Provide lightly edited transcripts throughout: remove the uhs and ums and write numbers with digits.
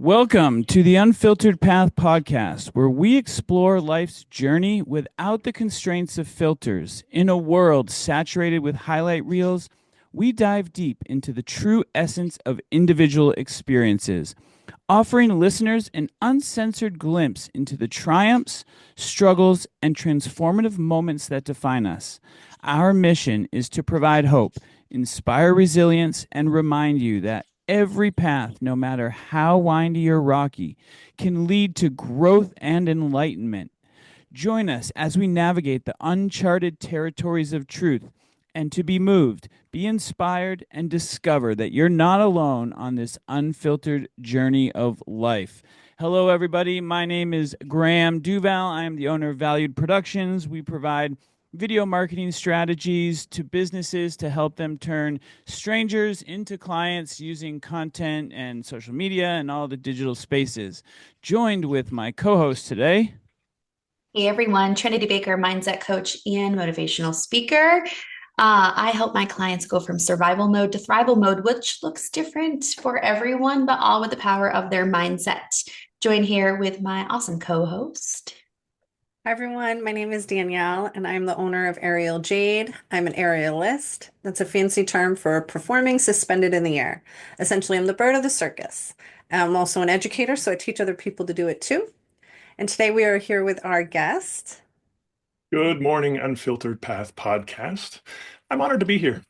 Welcome to the Unfiltered Path podcast, where we explore life's journey without the constraints of filters. In a world saturated with highlight reels, we dive deep into the true essence of individual experiences, offering listeners an uncensored glimpse into the triumphs, struggles, and transformative moments that define us. Our mission is to provide hope, inspire resilience, and remind you that every path, no matter how windy or rocky, can lead to growth and enlightenment. Join us as we navigate the uncharted territories of truth and to be moved, be inspired, and discover that you're not alone on this unfiltered journey of life. Hello, everybody. My name is Graham Duval. I am the owner of Valued Productions. We provide video marketing strategies to businesses to help them turn strangers into clients using content and social media and all the digital spaces. Joined with my co-host today. Hey everyone, Trinity Baker, mindset coach and motivational speaker. I help my clients go from survival mode to thrival mode, which looks different for everyone, but all with the power of their mindset. Join here with my awesome co-host. Hi everyone, my name is Danielle and I'm the owner of Aerial Jade. I'm an aerialist. That's a fancy term for performing suspended in the air. Essentially, I'm the bird of the circus. I'm also an educator, so I teach other people to do it too. And today we are here with our guest. Good morning, Unfiltered Path podcast. I'm honored to be here.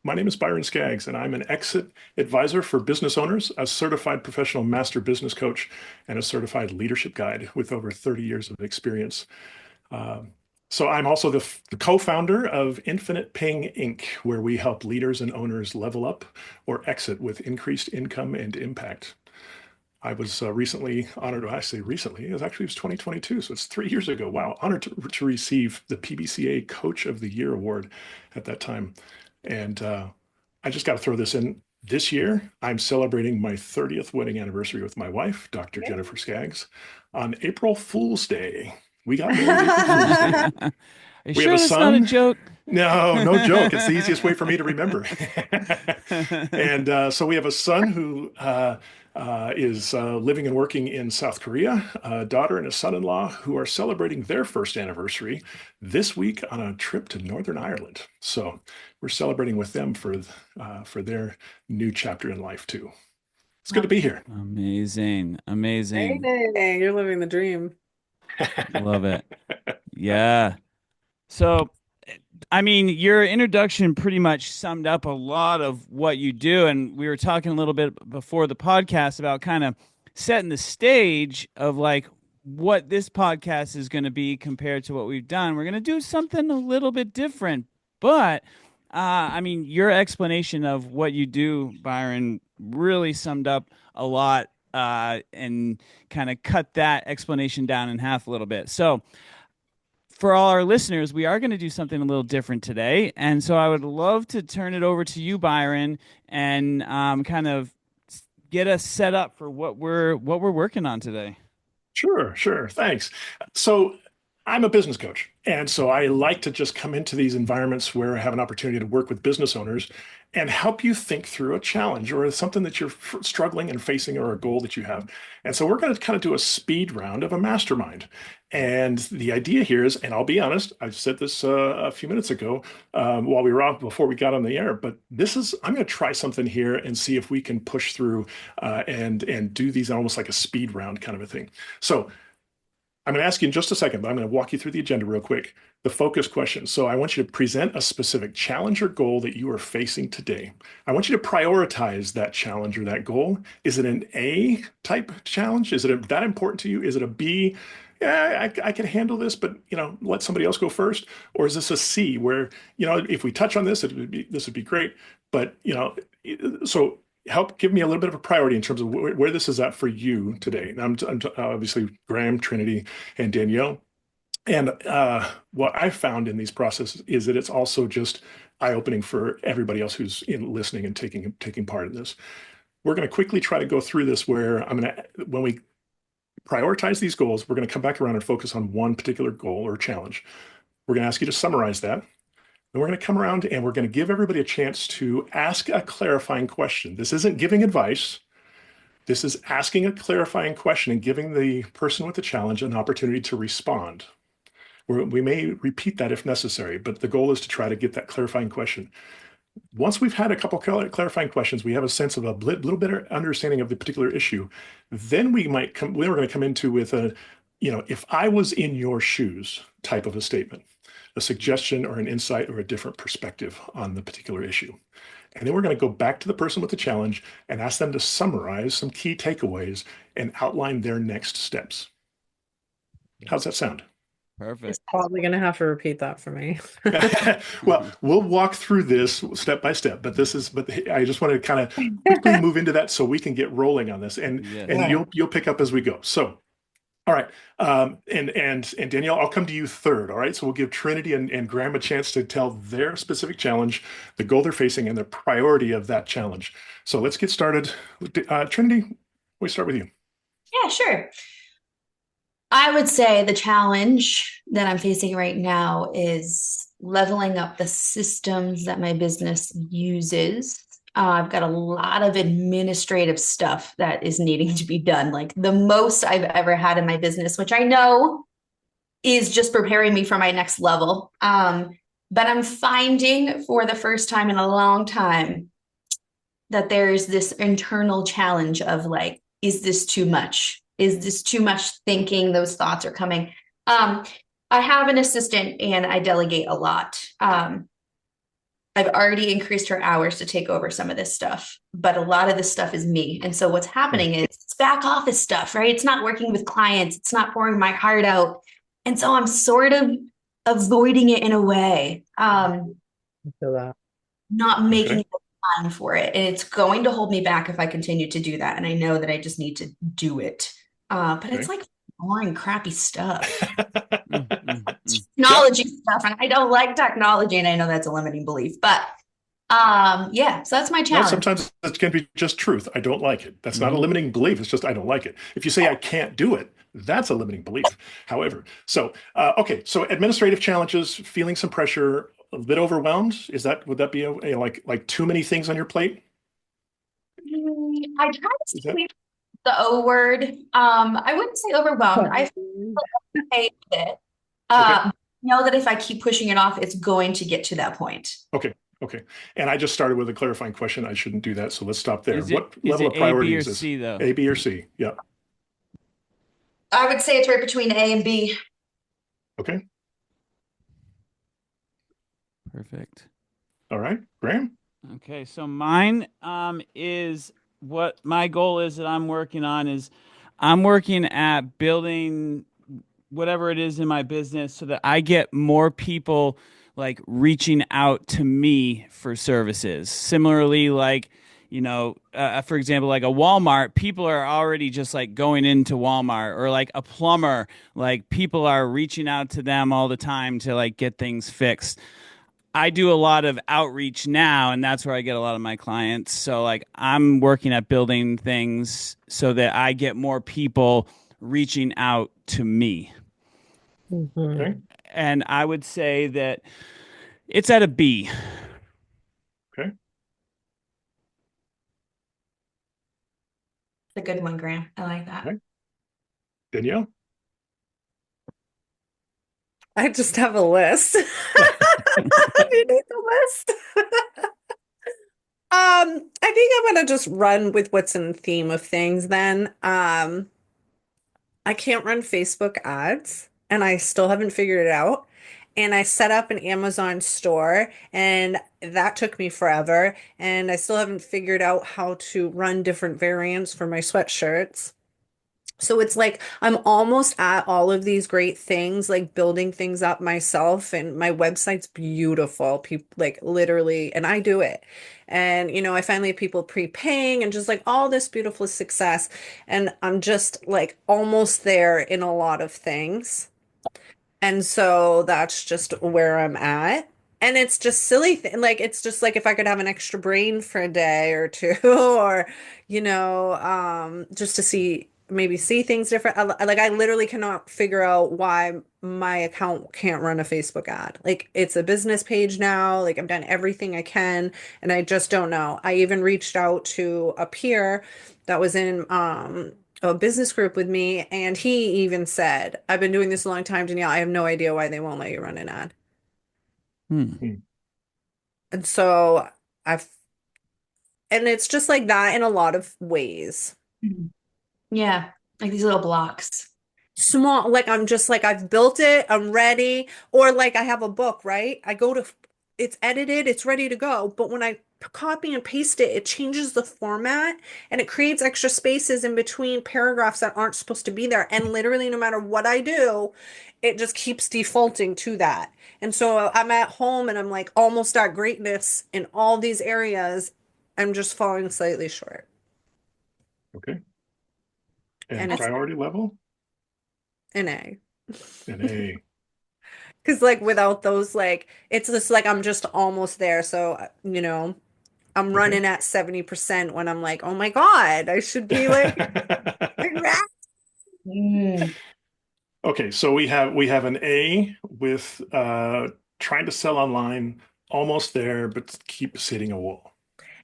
My name is Byron Skaggs, and I'm an exit advisor for business owners, a certified professional master business coach, and a certified leadership guide with over 30 years of experience. So I'm also the co-founder of Infinite Ping Inc., where we help leaders and owners level up or exit with increased income and impact. I was recently honored, I say recently, it was 2022, so it's 3 years ago. Wow, honored to receive the PBCA Coach of the Year award at that time. And I just got to throw this in. This year, I'm celebrating my 30th wedding anniversary with my wife, Dr. Jennifer Skaggs, on April Fool's Day. We got married April Fool's Day. Are you We sure have a that's son. not a joke? No, no joke. It's the easiest way for me to remember. And so we have a son who is living and working in South Korea, a daughter and a son-in-law who are celebrating their first anniversary this week on a trip to Northern Ireland. So we're celebrating with them for their new chapter in life too. It's good to be here. Amazing. Amazing. Hey, you're living the dream. Love it. Yeah. So, I mean, your introduction pretty much summed up a lot of what you do. And we were talking a little bit before the podcast about kind of setting the stage of like what this podcast is going to be compared to what we've done. We're going to do something a little bit different. But, I mean, your explanation of what you do, Byron, really summed up a lot and kind of cut that explanation down in half a little bit. So, for all our listeners, we are going to do something a little different today. And so I would love to turn it over to you, Byron, and kind of get us set up for what we're working on today. Sure. Thanks. So I'm a business coach. And so I like to just come into these environments where I have an opportunity to work with business owners and help you think through a challenge or something that you're struggling and facing or a goal that you have. And so we're going to kind of do a speed round of a mastermind. And the idea here is, and I'll be honest, I said this a few minutes ago while we were out before we got on the air, but I'm going to try something here and see if we can push through and do these almost like a speed round kind of a thing. So I'm going to ask you in just a second, but I'm going to walk you through the agenda real quick. The focus question. So I want you to present a specific challenge or goal that you are facing today. I want you to prioritize that challenge or that goal. Is it an A type challenge? Is it that important to you? Is it a B? Yeah, I can handle this, but let somebody else go first. Or is this a C where, if we touch on this, this would be great. But, so help give me a little bit of a priority in terms of where this is at for you today. And I'm obviously Graham, Trinity, and Danielle. And what I've found in these processes is that it's also just eye-opening for everybody else who's listening and taking part in this. We're going to quickly try to go through this where when we prioritize these goals, we're going to come back around and focus on one particular goal or challenge. We're going to ask you to summarize that. Then we're going to come around and we're going to give everybody a chance to ask a clarifying question. This isn't giving advice. This is asking a clarifying question and giving the person with the challenge an opportunity to respond. We may repeat that if necessary, but the goal is to try to get that clarifying question. Once we've had a couple clarifying questions, we have a sense of a little better understanding of the particular issue. Then we're going to come into with a, if I was in your shoes type of a statement, a suggestion or an insight or a different perspective on the particular issue. And then we're going to go back to the person with the challenge and ask them to summarize some key takeaways and outline their next steps. How's that sound? Perfect. Probably gonna have to repeat that for me. Well, we'll walk through this step by step, but I just want to kind of quickly move into that so we can get rolling on this, and Yes. you'll pick up as we go. So, all right, and Danielle, I'll come to you third. All right, so we'll give Trinity and Graham a chance to tell their specific challenge, the goal they're facing, and the priority of that challenge. So let's get started. Trinity, we start with you. Yeah, sure. I would say the challenge that I'm facing right now is leveling up the systems that my business uses. I've got a lot of administrative stuff that is needing to be done, like the most I've ever had in my business, which I know is just preparing me for my next level. But I'm finding for the first time in a long time that there's this internal challenge of like, is this too much? Is this too much thinking? Those thoughts are coming. I have an assistant and I delegate a lot. I've already increased her hours to take over some of this stuff, but a lot of this stuff is me. And so what's happening is it's back office stuff, right? It's not working with clients. It's not pouring my heart out. And so I'm sort of avoiding it in a way, I feel that. not making Okay. time for it. And it's going to hold me back if I continue to do that. And I know that I just need to do it. But Okay. it's like boring, crappy stuff. Mm. Technology stuff. And I don't like technology. And I know that's a limiting belief. But yeah, so that's my No, challenge. sometimes it can be just truth. I don't like it. That's not a Mhm. limiting belief. It's just I don't like it. If you say I can't do it, that's a limiting belief. However, so okay, so administrative challenges, feeling some pressure, a bit overwhelmed. Would that be like too many things on your plate? I try to Is that sleep the O word. I wouldn't say overwhelmed. I feel okay with it. okay? Know that if I keep pushing it off, it's going to get to that point. Okay. Okay. And I just started with a clarifying question. I shouldn't do that. So let's stop there. Is it What is level it of A, priority B, or is this? C though? A, B, or C? Yeah. I would say it's right between A and B. Okay. Perfect. All right. Graham? Okay, so mine is what my goal is that I'm working on is I'm working at building whatever it is in my business so that I get more people like reaching out to me for services. Similarly, like, for example, like a Walmart, people are already just like going into Walmart, or like a plumber, like people are reaching out to them all the time to like get things fixed. I do a lot of outreach now, and that's where I get a lot of my clients. So, like, I'm working at building things so that I get more people reaching out to me. Okay. And I would say that it's at a B. Okay. It's a good one, Graham. I like that. Okay. Danielle? I just have a list. Do you need the list? I think I'm gonna just run with what's in the theme of things then. I can't run Facebook ads and I still haven't figured it out. And I set up an Amazon store and that took me forever. And I still haven't figured out how to run different variants for my sweatshirts. So it's like I'm almost at all of these great things, like building things up myself, and my website's beautiful. People like literally, and I do it. And I finally have people prepaying and just like all this beautiful success. And I'm just like almost there in a lot of things. And so that's just where I'm at. And it's just silly like it's just like if I could have an extra brain for a day or two or just to see maybe see things different. Like I literally cannot figure out why my account can't run a Facebook ad. Like it's a business page now. Like I've done everything I can and I just don't know. I even reached out to a peer that was in a business group with me and he even said, I've been doing this a long time, Danielle. I have no idea why they won't let you run an ad. Hmm. Hmm. And so I've and it's just like that in a lot of ways. Mhm. Yeah, like these little blocks. Small, like I'm just like I've built it, I'm ready, or like I have a book, right? I go to it's edited, it's ready to go, but when I copy and paste it, it changes the format and it creates extra spaces in between paragraphs that aren't supposed to be there. And literally, no matter what I do, it just keeps defaulting to that. And so I'm at home and I'm like almost at greatness in all these areas. I'm just falling slightly short. Okay. And And it's That's priority level? an A. An A. Because like without those, like it's just like I'm just almost there. So, I'm Okay. running at 70% when I'm like, oh my God, I should be like, congrats. mm, Okay, so we have an A with trying to sell online, almost there, but keeps hitting a wall.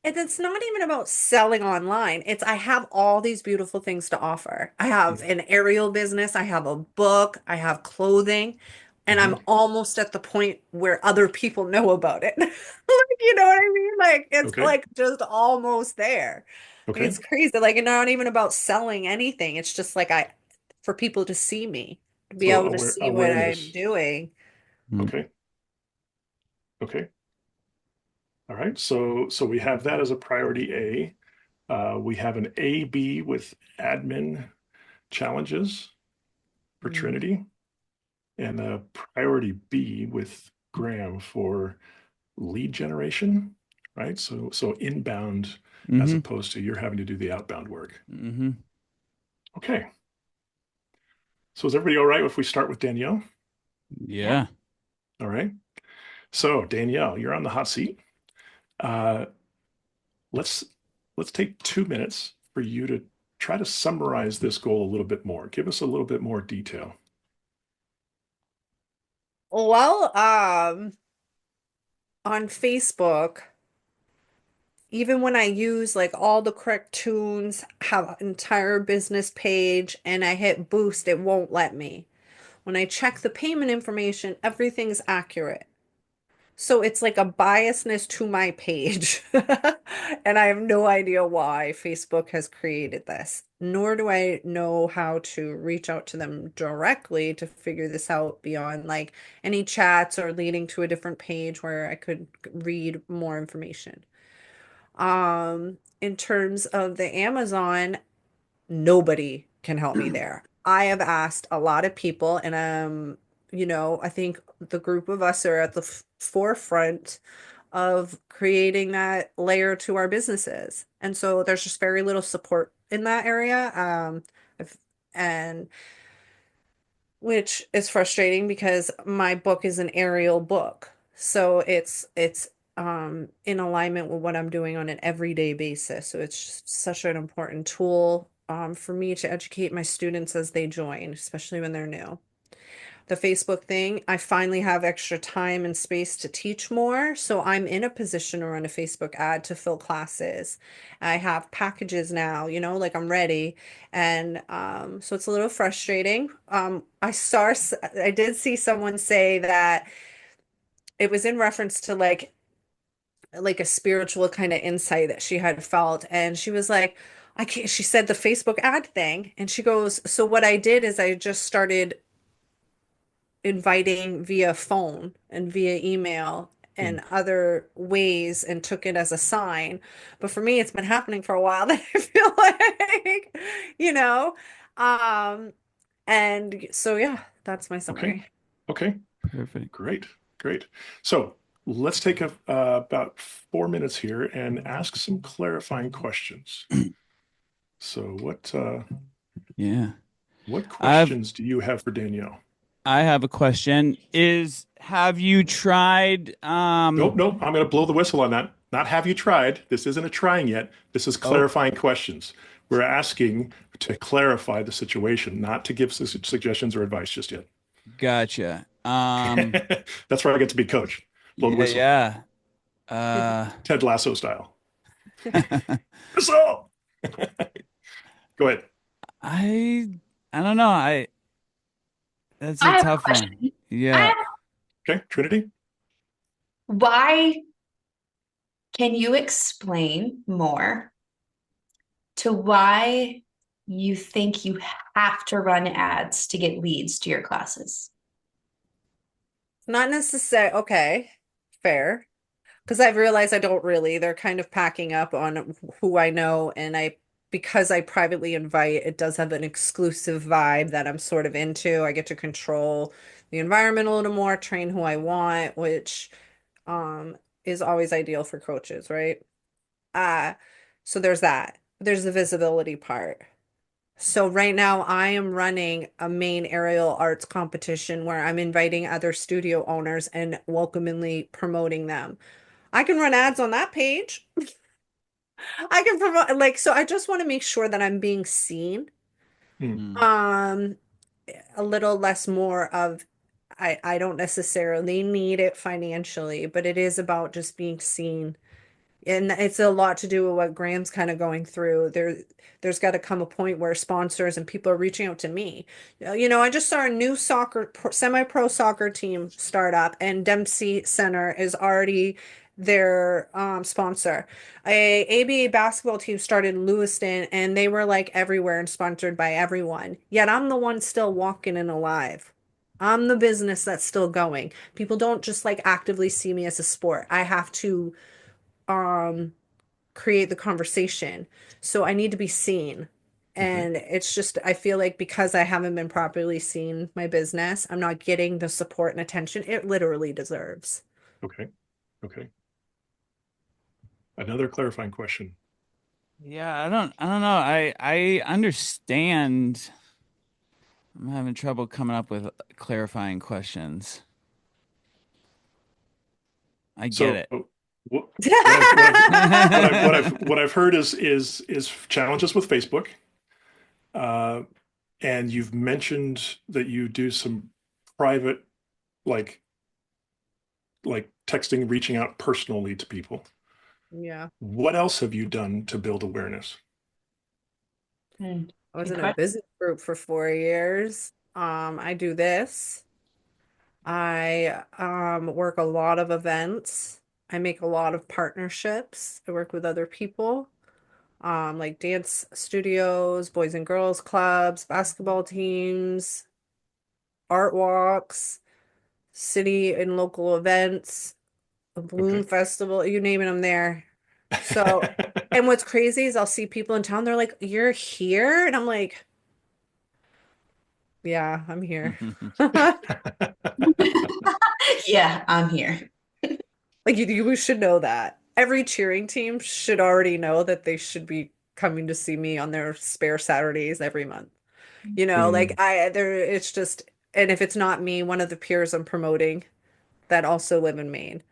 And it's not even about selling online. It's I have all these beautiful things to offer. I have an aerial business, I have a book, I have clothing, and I'm Mm-hmm. almost at the point where other people know about it. Like, you know what I mean? Like it's Okay. like just almost there. Like Okay. it's crazy. Like it's not even about selling anything. It's just like I for people to see me, to be So able to see what I'm awareness. doing. Hmm. Okay. Okay. All right. So we have that as a priority A. We have an AB with admin challenges for Mm. Trinity, and a priority B with Graham for lead generation, right? So inbound as Mm-hmm. opposed to you're having to do the outbound work. Mm-hmm. Okay. So is everybody all right if we start with Danielle? yeah. Yeah. All right. So Danielle, you're on the hot seat. Uh, let's let's take 2 minutes for you to try to summarize this goal a little bit more. Give us a little bit more detail. Well, on Facebook, even when I use like all the correct tunes, have an entire business page, and I hit boost, it won't let me. When I check the payment information, everything's accurate. So it's like a biasness to my page. And I have no idea why Facebook has created this, nor do I know how to reach out to them directly to figure this out beyond like any chats or leading to a different page where I could read more information. In terms of the Amazon, nobody can help me there. I have asked a lot of people, and I think the group of us are at the forefront of creating that layer to our businesses. And so there's just very little support in that area. If- and which is frustrating because my book is an aerial book. So it's in alignment with what I'm doing on an everyday basis. So it's just such an important tool for me to educate my students as they join, especially when they're new. The Facebook thing, I finally have extra time and space to teach more. So I'm in a position to run a Facebook ad to fill classes. I have packages now, like I'm ready. And so it's a little frustrating. I did see someone say that it was in reference to like a spiritual kind of insight that she had felt. And she was like, I can't, she said the Facebook ad thing. And she goes, so what I did is I just started inviting via phone and via email Hmm. and other ways and took it as a sign. But for me, it's been happening for a while that I feel like, you know, um, and so yeah, that's my Okay. summary. Okay. Perfect. Great. Great. So let's take about 4 minutes here and ask some clarifying questions. So Yeah. what I've questions do you have for Danielle? I have a question. Have you tried Nope, nope. I'm going to blow the whistle on that. Not have you tried. This isn't a trying yet. This is oh, clarifying questions. We're asking to clarify the situation, not to give suggestions or advice just yet. Gotcha. That's where I get to be coach. Blow the whistle. Yeah. Uh, Ted Lasso style. Whistle. Go ahead. I I don't know. That's a I have a tough one. question. I Yeah. have, Okay, Trinity. why can you explain more to why you think you have to run ads to get leads to your classes? Not necessarily, okay, fair. Because I've realized I don't really. They're kind of packing up on who I know, and because I privately invite, it does have an exclusive vibe that I'm sort of into. I get to control the environment a little more, train who I want, which um is always ideal for coaches, right? Uh, so there's that. There's the visibility part. So right now I am running a main aerial arts competition where I'm inviting other studio owners and welcomingly promoting them. I can run ads on that page. I can promote like so I just want to make sure that I'm being seen. Hmm. Mm. Um a little less more of I don't necessarily need it financially, but it is about just being seen. And it's a lot to do with what Graham's kind of going through. There's got to come a point where sponsors and people are reaching out to me. I just saw a new semi-pro soccer team start up, and Dempsey Center is already their sponsor. A ABA basketball team started in Lewiston, and they were like everywhere and sponsored by everyone. Yet I'm the one still walking and alive. I'm the business that's still going. People don't just like actively see me as a sport. I have to um create the conversation. So I need to be seen. Okay. And it's just, I feel like because I haven't been properly seen my business, I'm not getting the support and attention it literally deserves. Okay. Okay. Another clarifying question. Yeah, I don't know. I understand. I'm having trouble coming up with clarifying questions. I get So it. what I've heard is challenges with Facebook. Uh, and you've mentioned that you do some private, like texting, reaching out personally to people. Yeah. What else have you done to build awareness? Hmm. I was Good in a question. business group for 4 years. I do this. I work a lot of events. I make a lot of partnerships. I work with other people. Like dance studios, boys and girls clubs, basketball teams, art walks, city and local events, a balloon Okay. festival, you name it, I'm there. So, and what's crazy is I'll see people in town, they're like, "You're here?" And I'm like, "Yeah, I'm here." Yeah, I'm here. Like you should know that. Every cheering team should already know that they should be coming to see me on their spare Saturdays every month. Like Mm, it's just, and if it's not me, one of the peers I'm promoting that also live in Maine.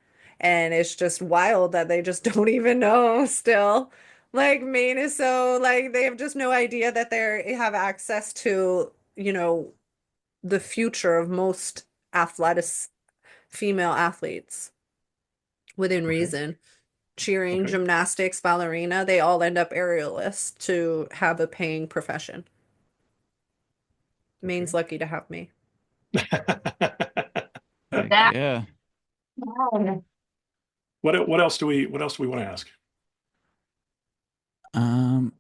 And it's just wild that they just don't even know still. Like Maine is so like they have just no idea that they have access to, the future of most athletic female athletes within okay. reason. Cheering, Okay. gymnastics, ballerina, they all end up aerialists to have a paying profession. Okay. Maine's lucky to have me. Heck That yeah. one. What else do we want to ask? Um,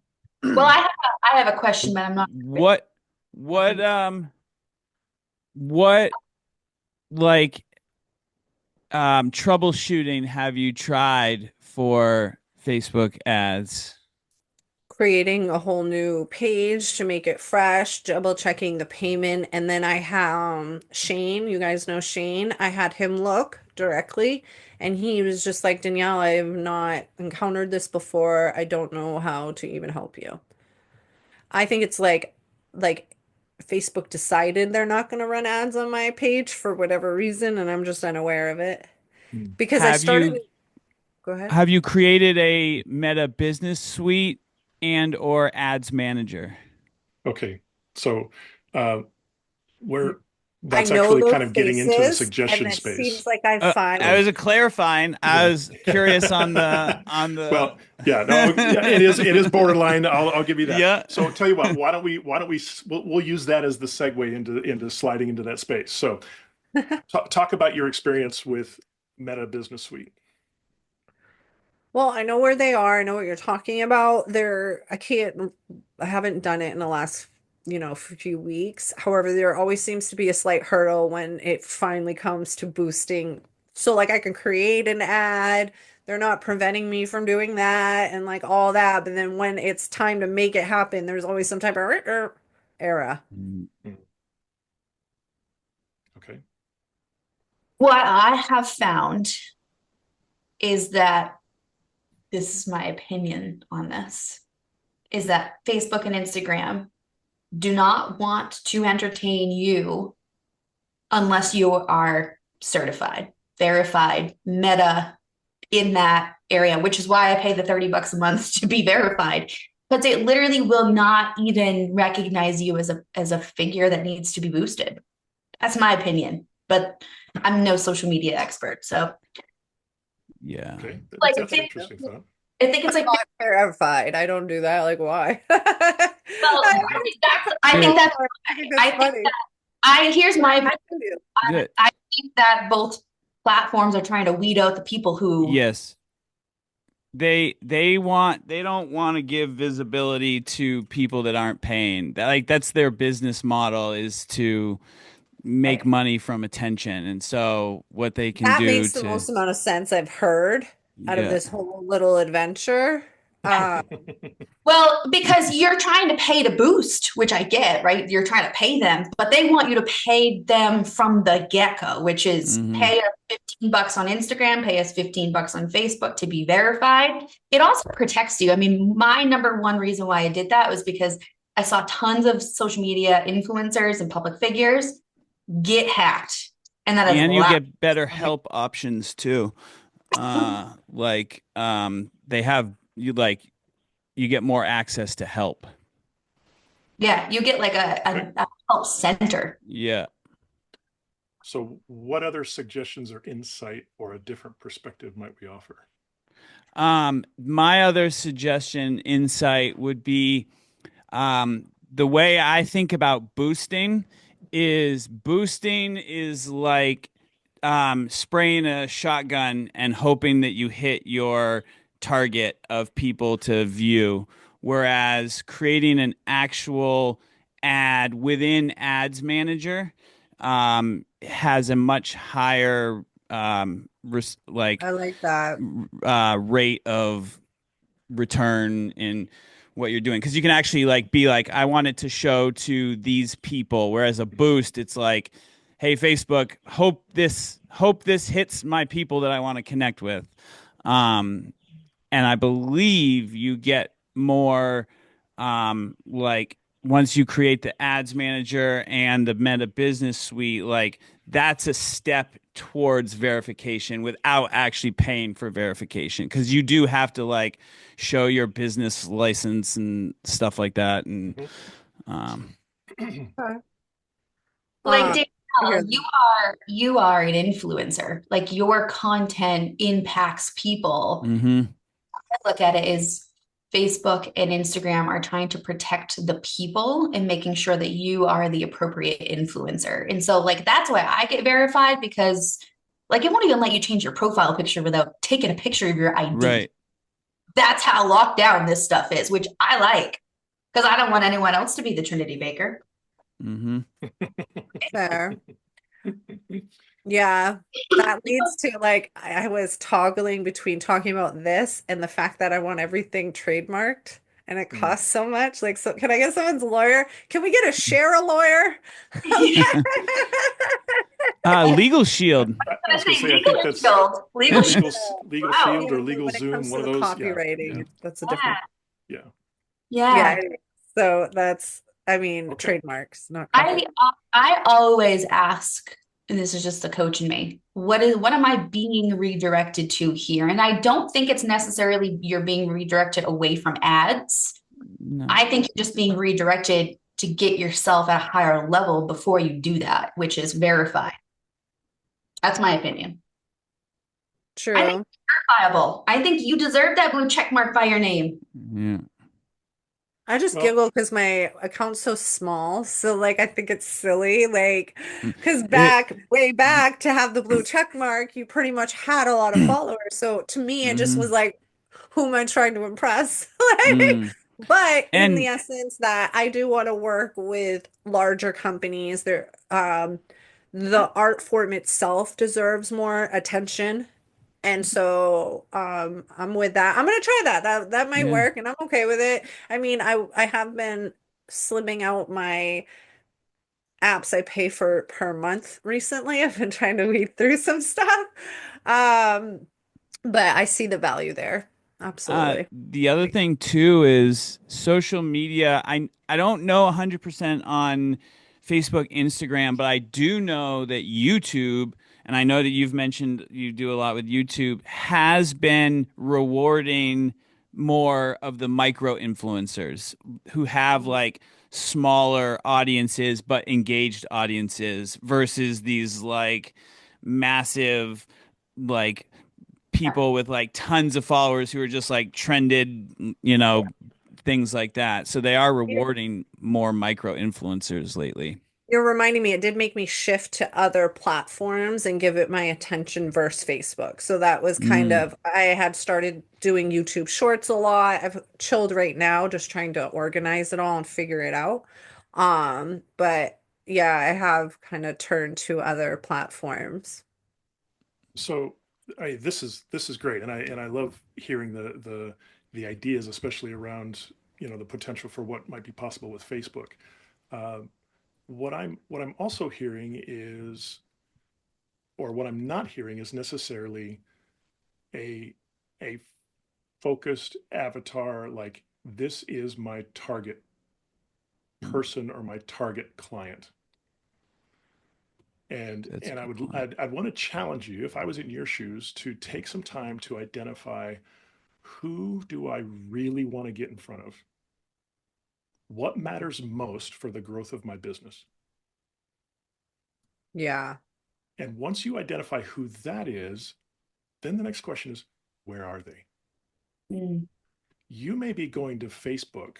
Well, I have a question, but I'm not. what, what, um, what, like, troubleshooting have you tried for Facebook ads? Creating a whole new page to make it fresh, double checking the payment. And then I have Shane, you guys know Shane. I had him look directly and he was just like, Danielle, I have not encountered this before. I don't know how to even help you. I think it's like Facebook decided they're not going to run ads on my page for whatever reason, and I'm just unaware of it. Hmm. Because I Have started, you go ahead. have you created a Meta Business Suite and or Ads Manager? Okay. So where I that's know actually those kind of getting into the faces, and suggestion it space seems like I I find. was clarifying. I Yeah. was curious on the Well, yeah, no, yeah, it is borderline. I'll give you that. yeah. So tell you what, why don't we we'll use that as the segue into sliding into that space. So talk about your experience with Meta Business Suite. Well, I know where they are. I know what you're talking about. I haven't done it in the last, few weeks. However, there always seems to be a slight hurdle when it finally comes to boosting. So, like, I can create an ad. They're not preventing me from doing that and like all that. But then when it's time to make it happen, there's always some type of error. Mm. Hmm. Okay. What I have found is that this is my opinion on this, is that Facebook and Instagram do not want to entertain you unless you are certified, verified, meta in that area, which is why I pay the $30 a month to be verified. Because it literally will not even recognize you as a figure that needs to be boosted. That's my opinion, but I'm no social media expert. So Yeah. Okay. like That's an interesting thought. I think it's I'm like, not verified. I don't do that. Like, why? well, I think that's I think I that's think funny. that here's my I can do. Good. I think that both platforms are trying to weed out the people who Yes. They don't want to give visibility to people that aren't paying. That's their business model, is to make money from attention. And so what they can That do makes the to most amount of sense I've heard out of yeah. this whole little adventure. Uh, well, because you're trying to pay to boost, which I get, right? You're trying to pay them, but they want you to pay them from the get-go, which is Mhm. pay us $15 on Instagram, pay us $15 on Facebook to be verified. It also protects you. I mean, my number one reason why I did that was because I saw tons of social media influencers and public figures get hacked. And that is And you loud. get better help options too. They have you get more access to help. Yeah, you get like Okay. a help center. Yeah. So what other suggestions or insight or a different perspective might we offer? My other suggestion, insight, would be the way I think about boosting is like spraying a shotgun and hoping that you hit your target of people to view, whereas creating an actual ad within Ads Manager has a much higher I like that. rate of return in what you're doing, because you can actually be like, I want it to show to these people, whereas a boost, it's like, hey Facebook, hope this hits my people that I want to connect with. And I believe you get more once you create the Ads Manager and the Meta Business Suite, that's a step towards verification without actually paying for verification, because you do have to show your business license and stuff like that. And Okay. Like I hear Danielle, that. you are an influencer. Like your content impacts people. mhm. I look at it is Facebook and Instagram are trying to protect the people and making sure that you are the appropriate influencer. And so like that's why I get verified, because like it won't even let you change your profile picture without taking a picture of your ID. Right. That's how locked down this stuff is, which I like, because I don't want anyone else to be the Trinity Baker. Mhm. Fair. Yeah, that leads to like I was toggling between talking about this and the fact that I want everything trademarked and it costs so much. Like, so can I get someone's lawyer? Can we get a share a lawyer? Legal Shield. I was going to say, I Legal think that's Shield. Legal legal Shield. legal Wow. shield or Yeah, but legal when it Zoom, comes one to of the those. Yeah, yeah, copywriting, that's a Yeah. different. yeah. Yeah, Yeah. anyway. So that's, I mean, Okay. trademarks, not copyright. I always ask, and this is just the coach in me, what am I being redirected to here? And I don't think it's necessarily you're being redirected away from ads. No. I think you're just being redirected to get yourself at a higher level before you do that, which is verify. That's my opinion. I think True. it's verifiable. I think you deserve that blue check mark by your name. Yeah. I just Well, giggle because my account's so small. So like I think it's silly. Like Mm. because It, way back to have the blue check mark, you pretty much had a lot of followers. So to me, it just was mhm. like, who am I trying to impress? Like, Mm. but in the And essence that I do want to work with larger companies. The art form itself deserves more attention. And so I'm with that. I'm gonna try that. That might yeah. work and I'm okay with it. I mean, I have been slimming out my apps I pay for per month recently. I've been trying to weed through some stuff. Um, but I see the value there. Absolutely. The other thing too is social media. I don't know 100% on Facebook, Instagram, but I do know that YouTube, and I know that you've mentioned you do a lot with YouTube, has been rewarding more of the micro influencers who have like smaller audiences but engaged audiences versus these like massive like people with like tons of followers who are just like trended, things like that. So they are rewarding more micro influencers lately. You're reminding me, it did make me shift to other platforms and give it my attention versus Facebook. So that was kind Mm. of, I had started doing YouTube Shorts a lot. I've chilled right now, just trying to organize it all and figure it out. But yeah, I have kind of turned to other platforms. so this is great, and I love hearing the ideas, especially around the potential for what might be possible with Facebook. Uh, what I'm also hearing is, or what I'm not hearing is necessarily a a focused avatar like this is my target person or my target client. And That's a and I good would point. I'd want to challenge you if I was in your shoes to take some time to identify who do I really want to get in front of? What matters most for the growth of my business? Yeah. And once you identify who that is, then the next question is, where are they? Mm. You may be going to Facebook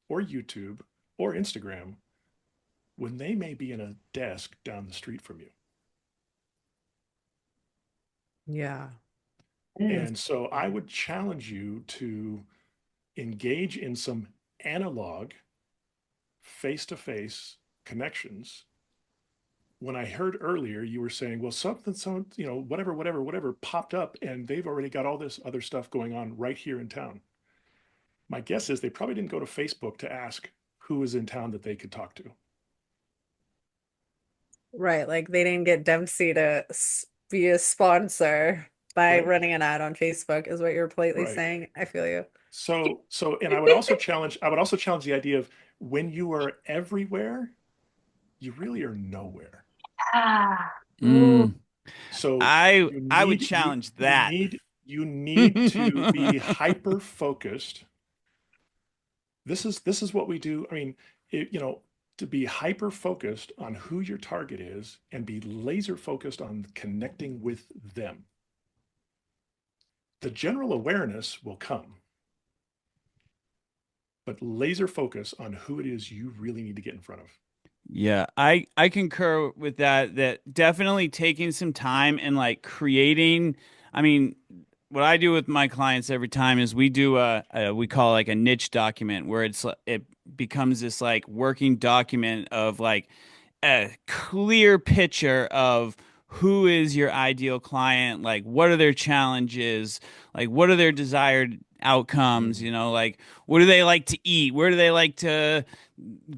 or YouTube or Instagram when they may be in a desk down the street from you. Yeah. Mm. And so I would challenge you to engage in some analog face to face connections. When I heard earlier, you were saying, well, whatever popped up, and they've already got all this other stuff going on right here in town. My guess is they probably didn't go to Facebook to ask who was in town that they could talk to, Right. Like they didn't get Dempsey to be a sponsor by right? running an ad on Facebook, is what you're politely Right. saying. I feel you. And I would also challenge the idea of when you are everywhere, you really are nowhere. Ah. Ooh. Mm. So I you I would need you challenge you that. need you need to be hyper focused. This is what we do. I mean, to be hyper focused on who your target is and be laser focused on connecting with them. The general awareness will come, but laser focus on who it is you really need to get in front of. Yeah, I concur with that. That definitely taking some time and like creating. I mean, what I do with my clients every time is we do we call it like a niche document where it becomes this like working document of like a clear picture of who is your ideal client, like what are their challenges, like what are their desired outcomes, Mm. like what do they like to eat, where do they like to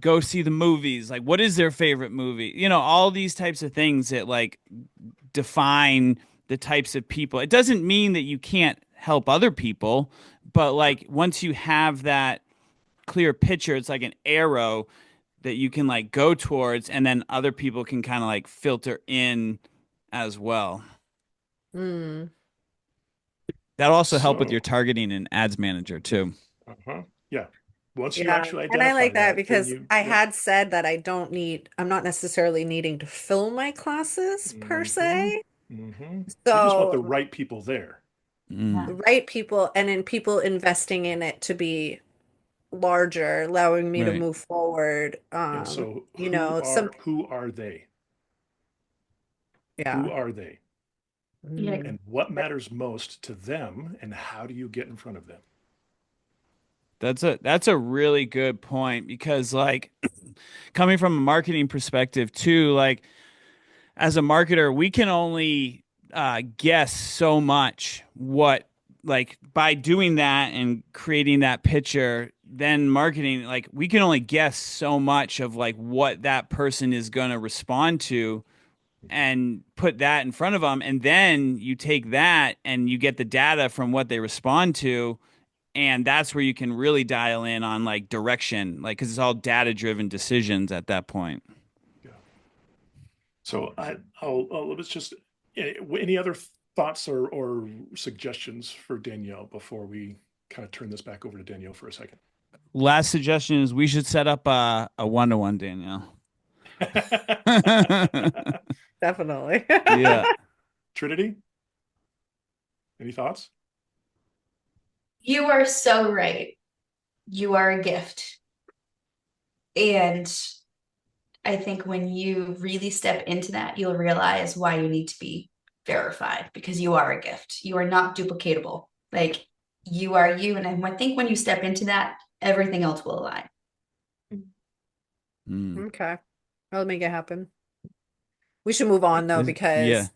go see the movies, like what is their favorite movie, all these types of things that like define the types of people. It doesn't mean that you can't help other people, but Sure. like once you have that clear picture, it's like an arrow that you can like go towards, and then other people can kind of like filter in as well. Mm. That'll also help with your So, targeting and ads manager too. uh-huh. Yeah. Once you Yeah. actually And I identify like that that, then because I yep. had said that I'm not necessarily needing to fill my classes per Mm-hmm. se. Mm-hmm. You just want the So right people there. Yeah. the right people and in people investing in it to be larger, allowing me to Right. move forward. And so Some, who are they? Who yeah. are they? Yeah. Mm. And what matters most to them, and how do you get in front of them? That's a really good point because like coming from a marketing perspective too, like as a marketer, we can only guess so much what like by doing that and creating that picture, then marketing like we can only guess so much of like what that person is going to respond to and put that in front of them, and then you take that and you get the data from what they respond to, and that's where you can really dial in on like direction, like because it's all data driven decisions at that point. Yeah. So let's just any other thoughts or suggestions for Danielle before we kind of turn this back over to Danielle for a second. Last suggestion is we should set up a one-to-one, Danielle. Definitely. Yeah. Trinity, any thoughts? You are so right. You are a gift. And I think when you really step into that, you'll realize why you need to be verified because you are a gift. You are not duplicatable. Like you are you. And I think when you step into that, everything else will align. Mm. Okay. I'll make it happen. We should move on though, Yeah. because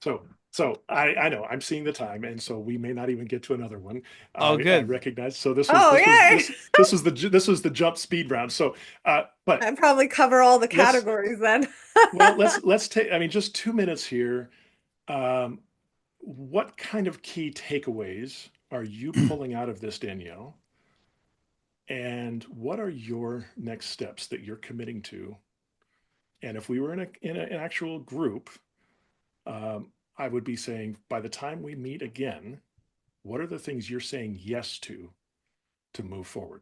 So I know I'm seeing the time, and so we may not even get to another one. Oh, I good. recognize. So this was oh this was yay. this was the jump speed round. So but I probably cover all the let's categories then. well let's take. I mean, just 2 minutes here. Um, what kind of key takeaways are you pulling out of this, Danielle? And what are your next steps that you're committing to? And if we were an actual group, um, I would be saying, by the time we meet again, what are the things you're saying yes to move forward?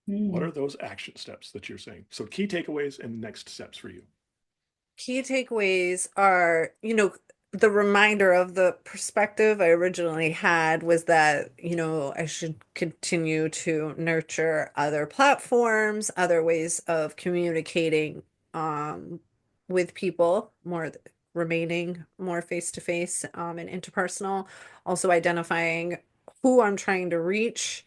What are those action steps that you're saying? So key takeaways and next steps for you. Key takeaways are, the reminder of the perspective I originally had was that, I should continue to nurture other platforms, other ways of communicating with people, remaining more face to face and interpersonal, also identifying who I'm trying to reach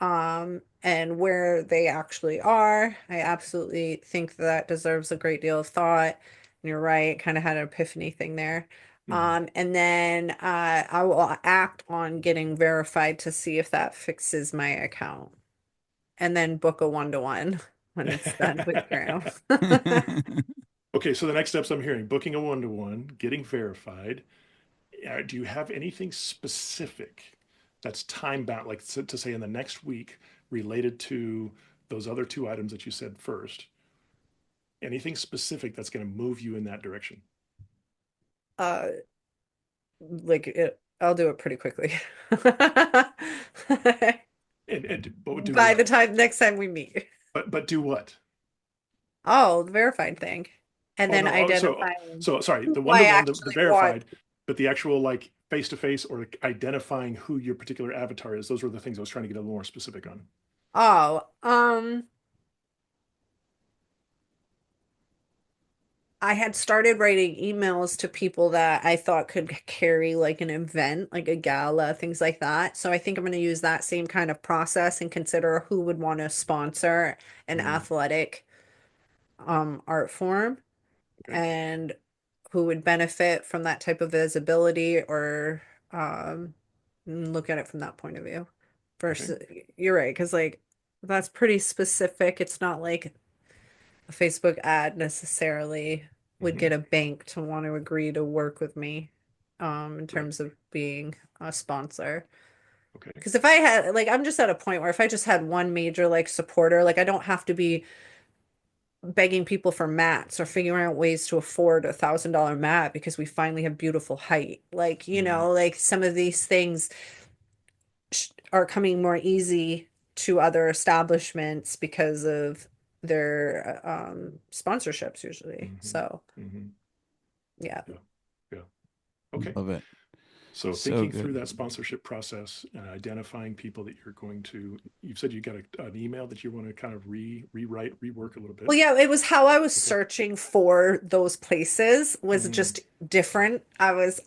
and where they actually are. I absolutely think that deserves a great deal of thought. And you're right, kind of had an epiphany thing there. Mhm. And then I will act on getting verified to see if that fixes my account. And then book a one-to-one when it's done with Graham. Okay, so the next steps I'm hearing, booking a one-to-one, getting verified. Do you have anything specific that's time bound, like to say in the next week, related to those other two items that you said first? Anything specific that's going to move you in that direction? Uh, I'll do it pretty quickly. And but do By the what? time next time we meet. But do what? Oh, the verified thing. And Oh then no. Oh, identifying so sorry. who The I one-to-one, the actually want. verified, but the actual like face-to-face or like, identifying who your particular avatar is. Those were the things I was trying to get a little more specific on. Oh, I had started writing emails to people that I thought could carry like an event, like a gala, things like that. So I think I'm going to use that same kind of process and consider who would want to sponsor an Mm, athletic art form okay. and who would benefit from that type of visibility or look at it from that point of view. Okay. Versus, you're right, because like that's pretty specific. It's not like a Facebook ad necessarily would Hmm. get a bank to want to agree to work with me in Right. terms of being a sponsor. Okay. Because if I had like I'm just at a point where if I just had one major like supporter, like I don't have to be begging people for mats or figuring out ways to afford $1,000 mat because we finally have beautiful height. Like, Hmm. like some of these things are coming more easy to other establishments because of their sponsorships usually. So yeah. Yeah. Yeah. Okay. Love it. So So thinking good. through that sponsorship process and identifying people that you're going to, you've said you got an email that you want to kind of rewrite, rework a little bit. Well, yeah, it was how I was Okay. searching for those places was Mhm. just different. I was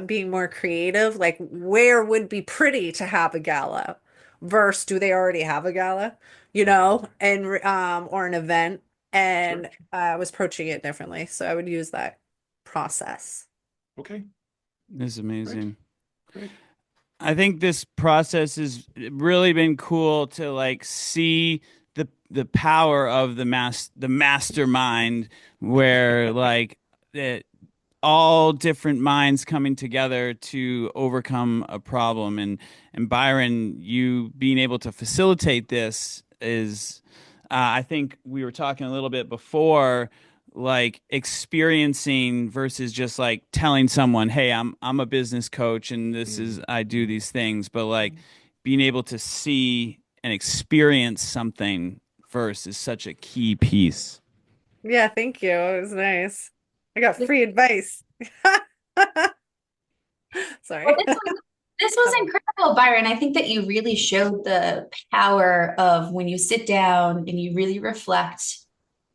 being more creative, like where would be pretty to have a gala versus do they already have a gala, and or an event, Sure. and I was approaching it differently. So I would use that process. Okay. This is Great. amazing. Great. I think this process has really been cool to like see the power of the mastermind where like it, all different minds coming together to overcome a problem, and Byron, you being able to facilitate this is I think we were talking a little bit before, like experiencing versus just like telling someone, hey, I'm a business coach and this is I do these things, but like being able to see and experience something first is such a key piece. Yeah, thank you. It was nice. I got free advice. Well, Sorry. this was incredible, Byron. I think that you really showed the power of when you sit down and you really reflect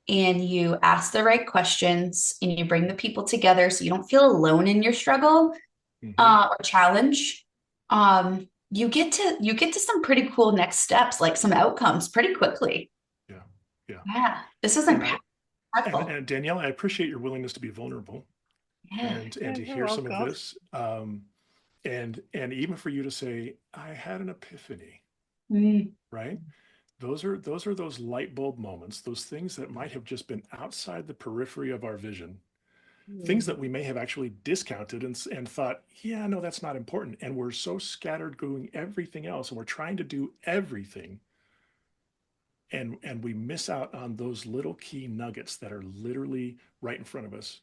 and you ask the right questions and you bring the people together so you don't feel alone in your struggle or challenge. You get to some pretty cool next steps, like some outcomes pretty quickly. Yeah. Yeah. Yeah, this is And I, impactful. and Danielle, I appreciate your willingness to be vulnerable Yeah. and to You're hear some of welcome. this. And even for you to say, I had an epiphany, Mm. right? Those are those light bulb moments, those things that might have just been outside the periphery of our vision, things that we may have actually discounted and thought, yeah, no, that's not important. And we're so scattered doing everything else, and we're trying to do everything. And we miss out on those little key nuggets that are literally right in front of us.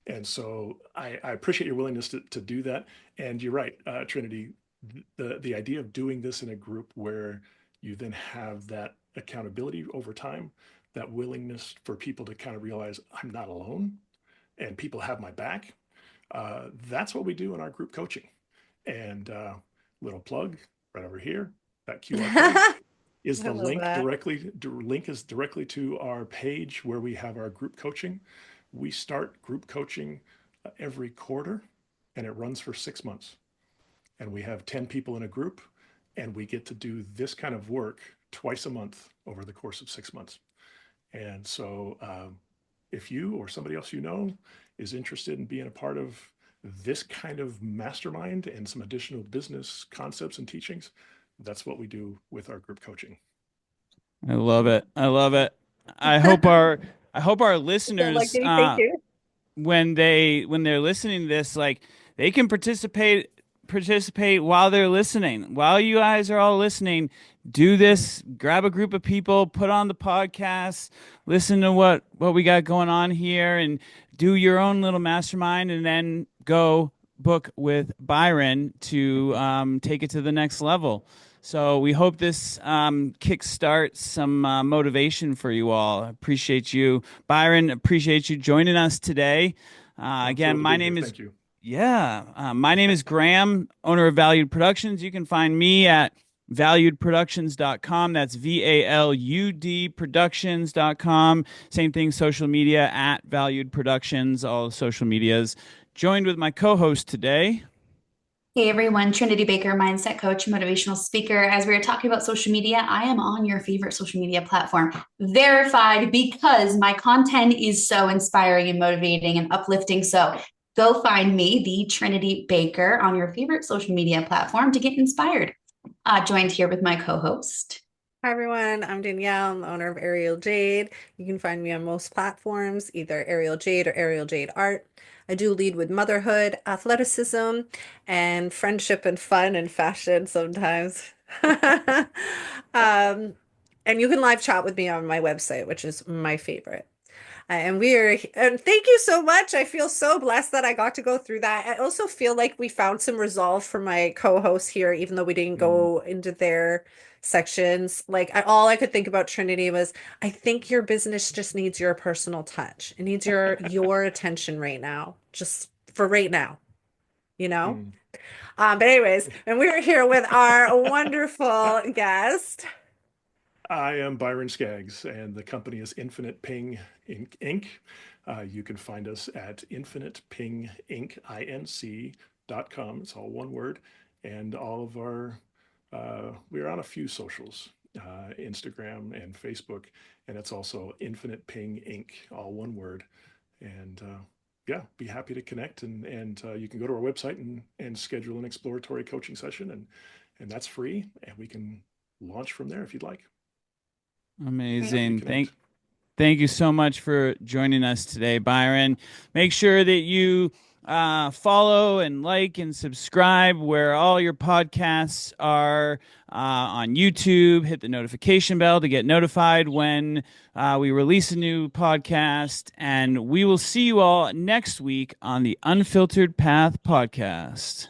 And so I appreciate your willingness to do that. And you're right, Trinity, the idea of doing this in a group where you then have that accountability over time, that willingness for people to kind of realize I'm not alone and people have my back. That's what we do in our group coaching. And little plug right over here, that QR code is I the love link that. link is directly to our page where we have our group coaching. We start group coaching every quarter, and it runs for 6 months. And we have 10 people in a group, and we get to do this kind of work twice a month over the course of 6 months. And so if you or somebody else you know is interested in being a part of this kind of mastermind and some additional business concepts and teachings, that's what we do with our group coaching. I love it. I love it. I hope our I hope our Feel like listeners thank you. when they're listening to this, like they can participate while they're listening. While you guys are all listening, do this, grab a group of people, put on the podcast, listen to what we got going on here, and do your own little mastermind, and then go book with Byron to take it to the next level. So we hope this kickstarts some motivation for you all. I appreciate you, Byron. Appreciate you joining us today. I'm Again, thrilled to my be here. name is Thank you. my name is Graham, owner of Valued Productions. You can find me at valuedproductions.com. That's VALUD productions.com. Same thing, social media at Valued Productions, all the social medias. Joined with my co-host today. Hey everyone, Trinity Baker, mindset coach, motivational speaker. As we were talking about social media, I am on your favorite social media platform, verified because my content is so inspiring and motivating and uplifting. So go find me, the Trinity Baker, on your favorite social media platform to get inspired. Joined here with my co-host. Hi everyone, I'm Danielle. I'm the owner of Ariel Jade. You can find me on most platforms, either Ariel Jade or Ariel Jade Art. I do lead with motherhood, athleticism, and friendship and fun and fashion sometimes. And you can live chat with me on my website, which is my favorite. And and thank you so much. I feel so blessed that I got to go through that. I also feel like we found some resolve for my co-hosts here, even though we didn't go into their sections. Like all I could think about Trinity was, I think your business just needs your personal touch. It needs your attention right now, just for right now, you know? Mm. But anyways, and we are here with our wonderful guest. I am Byron Skaggs, and the company is Infinite Ping Inc. You can find us at infinitepinginc.com. It's all one word. And all of we're on a few socials, Instagram and Facebook. And it's also Infinite Ping Inc., all one word. And yeah, be happy to connect. And you can go to our website and schedule an exploratory coaching session. And that's free. And we can launch from there if you'd like. Amazing. Thank you so much for joining us today, Byron. Make sure that you follow and like and subscribe where all your podcasts are on YouTube. Hit the notification bell to get notified when we release a new podcast. And we will see you all next week on the Unfiltered Path podcast.